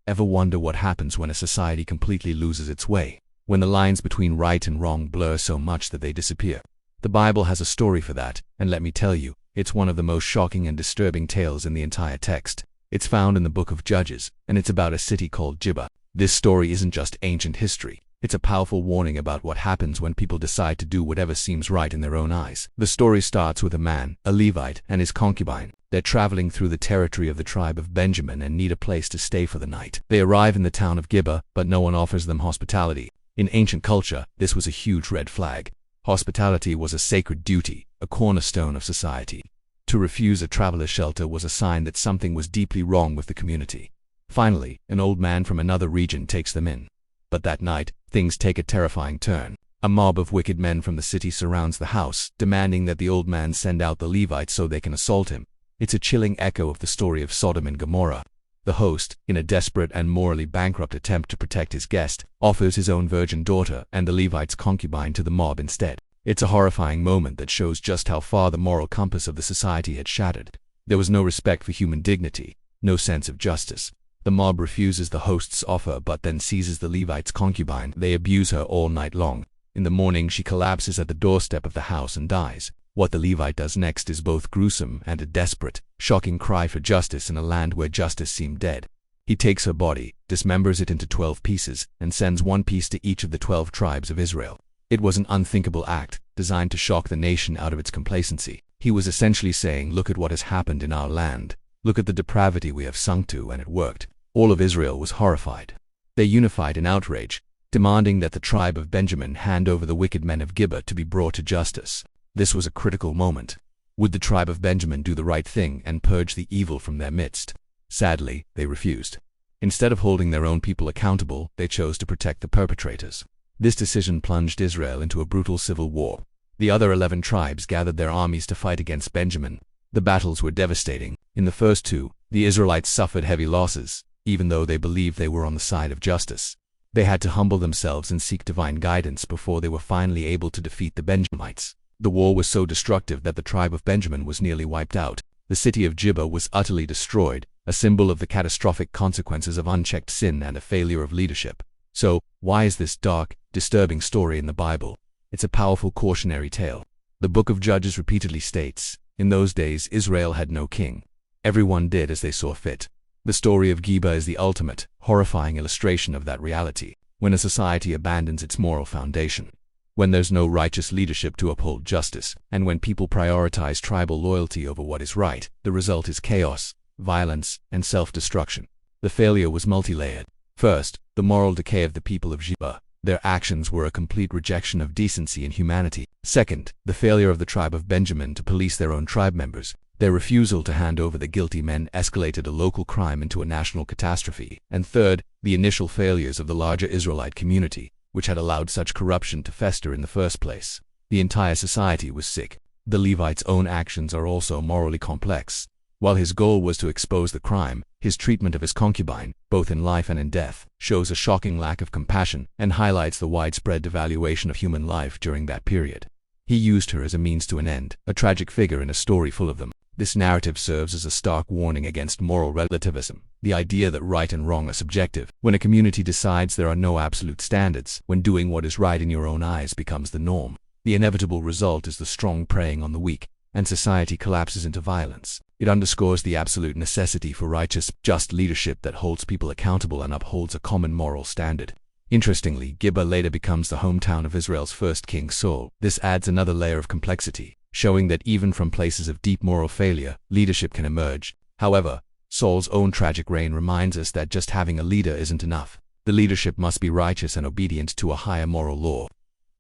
Ever wonder what happens when a society completely loses its way? When the lines between right and wrong blur so much that they disappear? The Bible has a story for that, and let me tell you, it's one of the most shocking and disturbing tales in the entire text. It's found in the book of Judges, and it's about a city called Gibeah. This story isn't just ancient history. It's a powerful warning about what happens when people decide to do whatever seems right in their own eyes. The story starts with a man, a Levite, and his concubine. They're traveling through the territory of the tribe of Benjamin and need a place to stay for the night. They arrive in the town of Gibeah, but no one offers them hospitality. In ancient culture, this was a huge red flag. Hospitality was a sacred duty, a cornerstone of society. To refuse a traveler's shelter was a sign that something was deeply wrong with the community. Finally, an old man from another region takes them in. But that night, things take a terrifying turn. A mob of wicked men from the city surrounds the house, demanding that the old man send out the Levites so they can assault him. It's a chilling echo of the story of Sodom and Gomorrah. The host, in a desperate and morally bankrupt attempt to protect his guest, offers his own virgin daughter and the Levite's concubine to the mob instead. It's a horrifying moment that shows just how far the moral compass of the society had shattered. There was no respect for human dignity, no sense of justice. The mob refuses the host's offer but then seizes the Levite's concubine. They abuse her all night long. In the morning, she collapses at the doorstep of the house and dies. What the Levite does next is both gruesome and a desperate, shocking cry for justice in a land where justice seemed dead. He takes her body, dismembers it into 12 pieces, and sends one piece to each of the 12 tribes of Israel. It was an unthinkable act, designed to shock the nation out of its complacency. He was essentially saying, look at what has happened in our land. Look at the depravity we have sunk to, and it worked. All of Israel was horrified. They unified in outrage, demanding that the tribe of Benjamin hand over the wicked men of Gibeah to be brought to justice. This was a critical moment. Would the tribe of Benjamin do the right thing and purge the evil from their midst? Sadly, they refused. Instead of holding their own people accountable, they chose to protect the perpetrators. This decision plunged Israel into a brutal civil war. The other 11 tribes gathered their armies to fight against Benjamin. The battles were devastating. In the first two, the Israelites suffered heavy losses, even though they believed they were on the side of justice. They had to humble themselves and seek divine guidance before they were finally able to defeat the Benjamites. The war was so destructive that the tribe of Benjamin was nearly wiped out. The city of Gibeah was utterly destroyed, a symbol of the catastrophic consequences of unchecked sin and a failure of leadership. So, why is this dark, disturbing story in the Bible? It's a powerful cautionary tale. The book of Judges repeatedly states, in those days Israel had no king. Everyone did as they saw fit. The story of Gibeah is the ultimate, horrifying illustration of that reality. When a society abandons its moral foundation, when there's no righteous leadership to uphold justice, and when people prioritize tribal loyalty over what is right, the result is chaos, violence, and self-destruction. The failure was multi-layered. First, the moral decay of the people of Gibeah. Their actions were a complete rejection of decency and humanity. Second, the failure of the tribe of Benjamin to police their own tribe members. Their refusal to hand over the guilty men escalated a local crime into a national catastrophe. And third, the initial failures of the larger Israelite community, which had allowed such corruption to fester in the first place. The entire society was sick. The Levite's own actions are also morally complex. While his goal was to expose the crime, his treatment of his concubine, both in life and in death, shows a shocking lack of compassion and highlights the widespread devaluation of human life during that period. He used her as a means to an end, a tragic figure in a story full of them. This narrative serves as a stark warning against moral relativism, the idea that right and wrong are subjective. When a community decides there are no absolute standards, when doing what is right in your own eyes becomes the norm, the inevitable result is the strong preying on the weak, and society collapses into violence. It underscores the absolute necessity for righteous, just leadership that holds people accountable and upholds a common moral standard. Interestingly, Gibeah later becomes the hometown of Israel's first king Saul. This adds another layer of complexity, showing that even from places of deep moral failure, leadership can emerge. However, Saul's own tragic reign reminds us that just having a leader isn't enough. The leadership must be righteous and obedient to a higher moral law.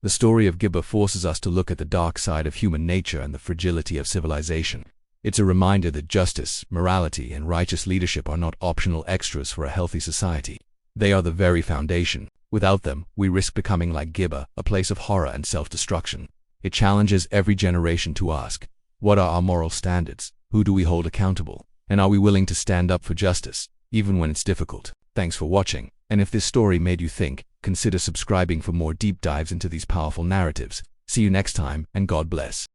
The story of Gibeah forces us to look at the dark side of human nature and the fragility of civilization. It's a reminder that justice, morality, and righteous leadership are not optional extras for a healthy society. They are the very foundation. Without them, we risk becoming like Gibeah, a place of horror and self-destruction. It challenges every generation to ask, what are our moral standards? Who do we hold accountable? And are we willing to stand up for justice, even when it's difficult? Thanks for watching, and if this story made you think, consider subscribing for more deep dives into these powerful narratives. See you next time, and God bless.